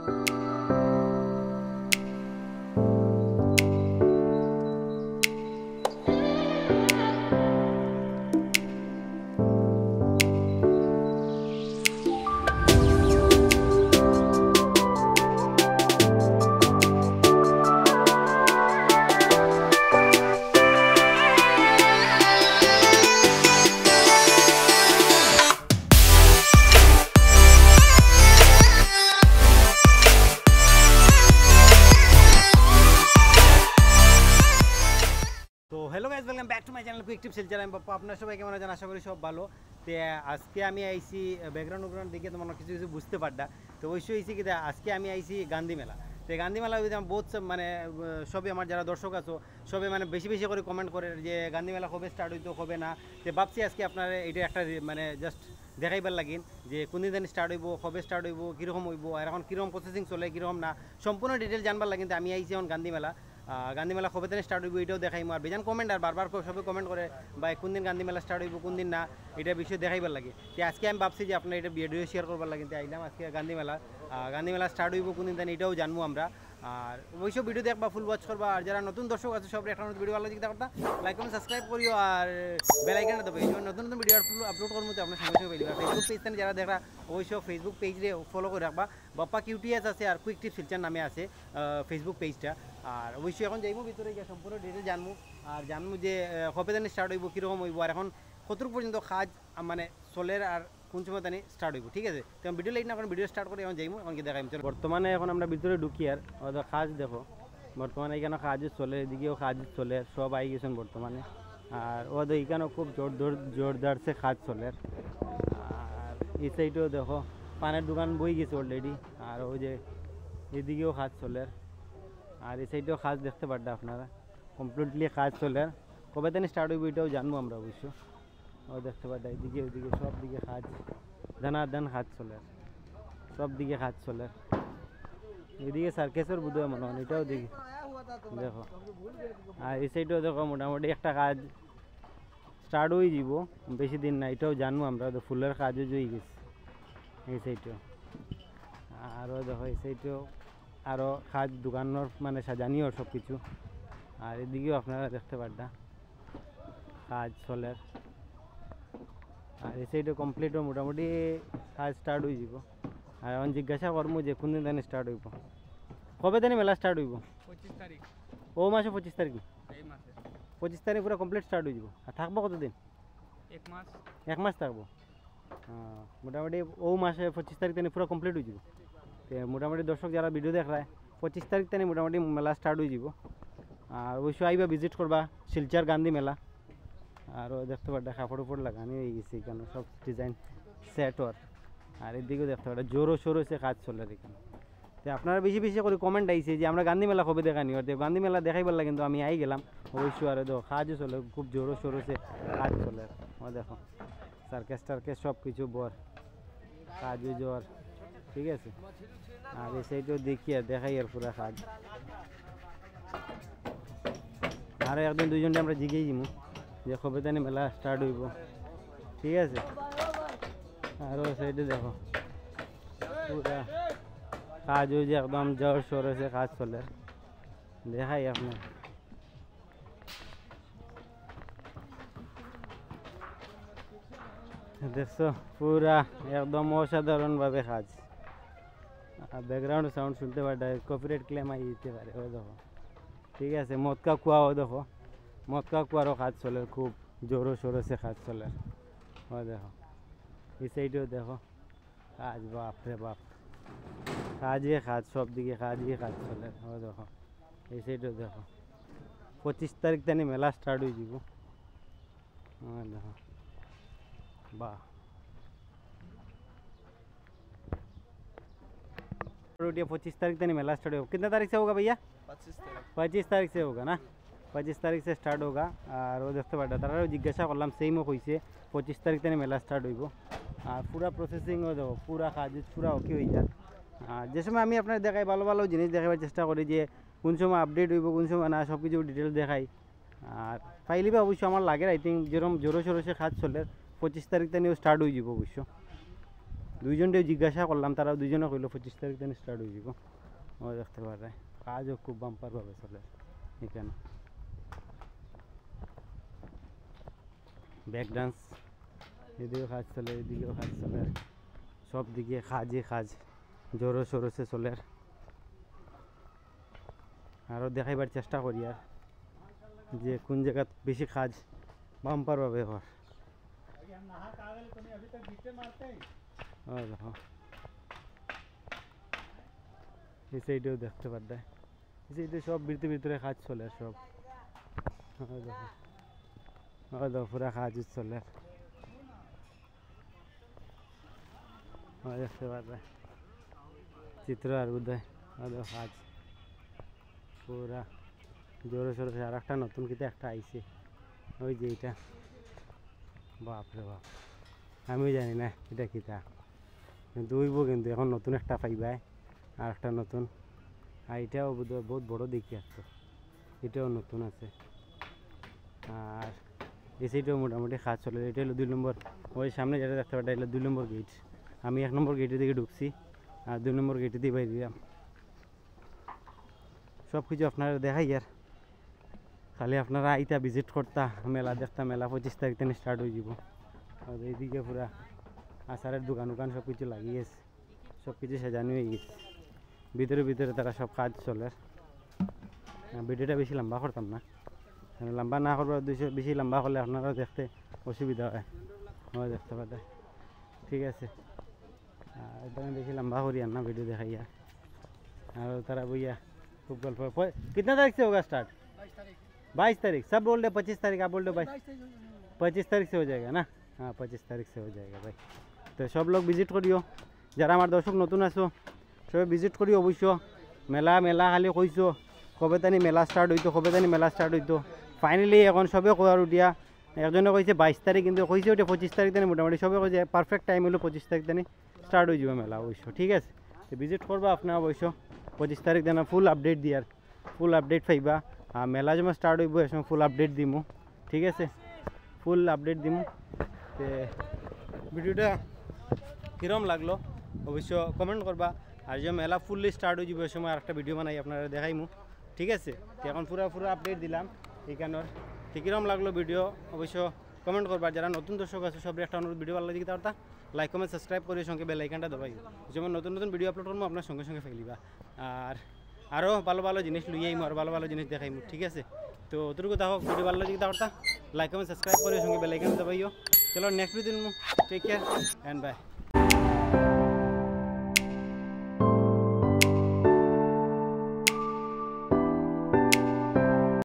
Hello guys welcome back to my channel quick tips Silchar. আমি বাপ্পা, আপনারা সবাই কেমন আছেন? আশা করি সব ভালো। তো আজকে আমি আইছি ব্যাকগ্রাউন্ড দেখে তোমরা কিছু কিছু বুঝতে পারতা। তো অবশ্যই হয়েছে কি আজকে আমি আইছি গান্ধী মেলা। তো গান্ধী মেলা বহুত মানে সবই আমার যারা দর্শক আছো সবে মানে বেশি বেশি করে কমেন্ট করে যে গান্ধী মেলা কবে স্টার্ট হইতো কবে না। তো ভাবছি আজকে আপনারা এটা একটা মানে জাস্ট দেখাইবার লাগিন যে কোন দিন স্টার্ট হইব, কবে স্টার্ট হইব, কীরকম হইব, আর এখন কীরকম প্রসেসিং চলে, কীরকম না, সম্পূর্ণ ডিটেল জানবার লাগিন। তো আমি আইছি এখন গান্ধী মেলা। গান্ধী মেলা কবে থেকে স্টার্ট হইব এটাও দেখাইম। আর বেজান কমেন্ট আর বারবার সবাই কমেন্ট করে ভাই কোন দিন গান্ধী মেলা স্টার্ট হইব কোন দিন না, এটা বিষয়ে দেখাইবার লাগে। তো আজকে আমি ভাবছি যে আপনার এটা ভিডিও শেয়ার করবার লাগে। তো আইলাম আজকে গান্ধী মেলা স্টার্ট হইব কোন দিন এটাও জানবো আমরা। আর ওইসব ভিডিও দেখবা, ফুল ওয়াচ করবা। আর যারা নতুন দর্শক আছে সব একটা ভিডিও ভালো লাগে দেখতে লাইক কমেন্ট সাবস্ক্রাইব করিও আর বেল আইকনটা দেবো। এই জন্য নতুন নতুন ভিডিও আপলোড করবো তো আপনার সঙ্গে সঙ্গে পেয়ে ফেসবুক পেজ থেকে যারা দেখা অবশ্যই ফেসবুক পেজে ফলো করে রাখবা। বাপ্পা কিউটিএস আছে আর কুইক টিপস শিলচর নামে আছে ফেসবুক পেজটা। আর অবশ্যই এখন যাইবো ভিতরে গিয়ে সম্পূর্ণ ডিটেল জানবো আর জানবো যে কবে দিন স্টার্ট হইব, কীরকম হইব, আর এখন কতটুকু পর্যন্ত কাজ মানে চলের আর কোন সময় তানি স্টার্ট হইব। ঠিক আছে, তো ভিডিও লাইট না এখন ভিডিও স্টার্ট করে এখন যাইবো। এখন কি দেখাই বর্তমানে এখন আমরা ভিতরে ঢুকি আর কাজ দেখো বর্তমানে এখানে কাজও চলে, এদিকেও কাজ চলে, সব আই গেছেন বর্তমানে। আর ওদের এখানেও খুব জোরদারসে কাজ চলে। আর এই সাইডেও দেখো পানের দোকান বই গেছে অলরেডি। আর ওই যে এদিকেও কাজ চলে আর এই সাইডেও কাজ দেখতে পারবে আপনারা, কমপ্লিটলি কাজ চলে। কবে দিন স্টার্ট হইব এটাও জানবো আমরা অবশ্য। ও দেখতে পারবে এদিকে ওইদিকে সব দিকে কাজ দান কাজ চলে, সব দিকে কাজ চলে। এদিকে সার্কেসের বোধহয় মনে হয় এটাও দেখি দেখো। আর এই সাইডেও দেখো মোটামুটি একটা কাজ স্টার্ট হয়ে যাব, বেশি দিন না, এটাও জানবো আমরা। ফুলের কাজও জই গেছে এই সাইডেও। আরও দেখো এই সাইডেও আরও কাজ দোকানের মানে সাজানিও সব কিছু। আর এদিকেও আপনারা দেখতে পারবেন কাজ চলে। আর এই সাইডে কমপ্লিটও মোটামুটি কাজ স্টার্ট হয়ে যাব। আর এখন জিজ্ঞাসা করবো যে কোন দিন জানি স্টার্ট হইব, কবে দিন মেলা স্টার্ট হইব? 25 তারিখ। ও মাসে 25 তারিখ? এই মাসে 25 তারিখ পুরো কমপ্লিট স্টার্ট হয়ে যাব। আর থাকবো কতদিন? এক মাস থাকবো। মোটামুটি ও মাসে 25 তারিখ তানি পুরো কমপ্লিট হয়ে যাব। তো মোটামুটি দর্শক যারা ভিডিও দেখ রায় 25 তারিখ তানি মোটামুটি মেলা স্টার্ট হয়ে যাব। আর অবশ্যই আইবা ভিজিট করবা শিলচর গান্ধী মেলা। আর দেখতে পারবে কাপড় উপর লাগানি হয়ে গেছে এখানে সব ডিজাইন সেটর। আর এদিকেও দেখতে পারবে জোরো সোরো সে কাজ চলে এখানে। তো আপনারা বেশি বেশি করে কমেন্ট আইছে যে আমরা গান্ধী মেলা কবে দেখানি, আর গান্ধী মেলা দেখাইবার লাগে। কিন্তু আমি আই গেলাম অবশ্যই। আর দেখো কাজও চলে, খুব জোরো সোরো সে কাজ চলে। ও দেখো সার্কেস টার্কেস সব কিছু বর কাজও জোর, ঠিক আছে। আর এই সাইডেও দেখি আর দেখাই আর পুরা কাজ। আরও একদিন দুইজনটা আমরা জিগেই যাবো যে কবে জানি মেলা স্টার্ট হইব, ঠিক আছে। আরও সাইডে দেখো পুরা কাজ ওই যে একদম জোর সোর হয়েছে কাজ চলে, দেখাই আপনার। দেখছো পুরা একদম অসাধারণভাবে কাজ। ব্যাকগ্রাউন্ড সাউন্ড শুনতে পারে, কপিরাইট ক্লেম আই যেতে পারে। ও দেখো ঠিক আছে, মদকা কুয়াও দেখো, মদকা কুয়ারও কাজ চলে, খুব জোরো সোরো সে কাজ চলে। ও দেখো এই সাইডেও দেখো কাজ, বাপরে বাপ কাজে কাজ, সব দিকে কাজে কাজ চলে। ও দেখো এই সাইডেও দেখো 25 তারিখ তানি মেলা স্টার্ট হয়ে যাব। দেখো বাহ 25 तारीख तक मेला स्टार्ट होगा। कितना तारीख से होगा भैया? 25 तारीख से होगा ना, 25 तारीख से स्टार्ट होगा। और वो देखते पाटा तारा जिज्ञासा करलाम सेमो कइसे 25 तारीख तक मेला स्टार्ट হইব। আর পুরা প্রসেসিং ও দেখো পুরা কাজ পুরা ওকে হয়ে যায়। আর যে সময় আমি আপনার দেখাই ভালো ভালো জিনিস দেখাবার চেষ্টা করি যে কোন সময় আপডেট হইব কোন সময় না, সব কিছু ডিটেলস দেখাই। আর ফাইলি বা অবশ্য আমার লাগে আই থিঙ্ক যেরকম জোরো সোরো সে কাজ চলে 25 তারিখ থেকে স্টার্ট হয়ে যাব অবশ্য। দুইজনটাও জিজ্ঞাসা করলাম, তারা দুইজনে কইলো 25 তারিখ থেকে স্টার্ট হয়ে যাব। ও দেখতে পারে কাজও খুব বাম্পারভাবে চলে এখানে। ব্যাক ডান্স, এদিকেও কাজ চলে, এদিকেও কাজ চলে, সব দিকে কাজই কাজ, জোরো সরসে চলে। আরও দেখাইবার চেষ্টা করি আর যে কোন জায়গা বেশি কাজ বাম্পারভাবে হয়। দেখো এই সাইডেও দেখতে পারবে, এই সাইডে সব ভিতরে ভিতরে কাজ চলে সব। দেখো দেখো পুরা কাজ চলে, দেখতে পারবে চিত্র আর উদয় কাজ পুরা জোরে সোরে। আর একটা নতুন কিতা একটা আইছে, ওই যে এটা, বাপরে বাপ আমিও জানি না এটা কিতা, কিন্তু ওইব কিন্তু এখন নতুন একটা পাইবাই, আর একটা নতুন। আর এটাও বোধহয় বহুত বড় দেখি আসতো, এটাও নতুন আছে। আর এই সাইডেও মোটামুটি কাজ চলে। এটা হলো 2 নম্বর, ওই সামনে যেটা দেখতে পারে এটা হলো 2 নম্বর গেট। আমি 1 নম্বর গেটের দিকে ঢুকছি আর 2 নম্বর গেটে দিয়ে বাইরে দিলাম। সব কিছু আপনারা দেখাই আর খালি আপনারা আইতা ভিজিট করতা, মেলা দেখতা। মেলা 25 তারিখ থেকে স্টার্ট হয়ে যাব। আর এইদিকে পুরা আচারের দোকান উকান সব কিছু লাগিয়েছে, সব কিছু সাজানো হয়ে গেছে। ভিতরে ভিতরে তারা সব কাজ চলে। ভিডিওটা বেশি লম্বা করতাম না, লম্বা না করবার বেশি লম্বা করলে আপনারা দেখতে অসুবিধা হয়, দেখতে পারে। ঠিক আছে, এটা বেশি লম্বা করি আর না ভিডিও দেখাইয়া। আর তারা বইয়া खूब गल्प। कितना तारीख से होगा स्टार्ट? 22 तारीख। सब बोल रहे 25 तारीख, आप बोल रहे 25 तारीख से हो जाएगा ना? हाँ 25 तारीख से हो जाएगा भाई। तो सब लोग ভিজিট করিও, যারা আমার দর্শক নতুন আছো সবাই ভিজিট করিও অবশ্য। মেলা মেলা খালি কইছো কবে তানি মেলা স্টার্ট হইতো, কবে তানি মেলা স্টার্ট হইতো। ফাইনালি এখন সবে কয়ার উঠিয়া, একজনে কইছে 22 তারিখ, কিন্তু কইছে ওটা 25 তারিখ তানি। মোটামুটি সবে কইছে পারফেক্ট টাইম হলো 25 তারিখ তানি স্টার্ট হয়ে যাবে মেলা অবশ্য। ঠিক আছে, তো ভিজিট করবা আপনারা অবশ্য 25 তারিখ দিন। ফুল আপডেট দিয়ার, ফুল আপডেট পাইবা। আর মেলা যখন স্টার্ট হইব এ সময় ফুল আপডেট দিমু। ঠিক আছে, ফুল আপডেট দিমু। তো ভিডিওটা কীরকম লাগলো অবশ্য কমেন্ট করবা। আর যে মেলা ফুললি স্টার্ট হয়ে যাবে ওই সময় আরেকটা ভিডিও বানাই আপনারা দেখাইমু। ঠিক আছে, তো এখন পুরো আপডেট দিলাম এইখানোর। তো কীরকম লাগলো ভিডিও অবশ্য কমেন্ট করবা। যারা নতুন দর্শক আছে সব একটা অনুরোধ, ভিডিও ভালো লাগে তারটা লাইক কমেন্ট সাবস্ক্রাইব করে সঙ্গে বেল আইকনটা দবাই, যেমন নতুন নতুন ভিডিও আপলোড করবো আপনার সঙ্গে সঙ্গে ফেলিবা। আর আরও ভালো ভালো জিনিস লুই আইমু, আর ভালো ভালো জিনিস দেখাইমু। ঠিক আছে, তো অতটুকু দেখো, ভিডিও ভালো লাগে তারটা লাইক কমেন্ট সাবস্ক্রাইব করে সঙ্গে বেল আইকনটা দবাইও। চলো next video, take care and by.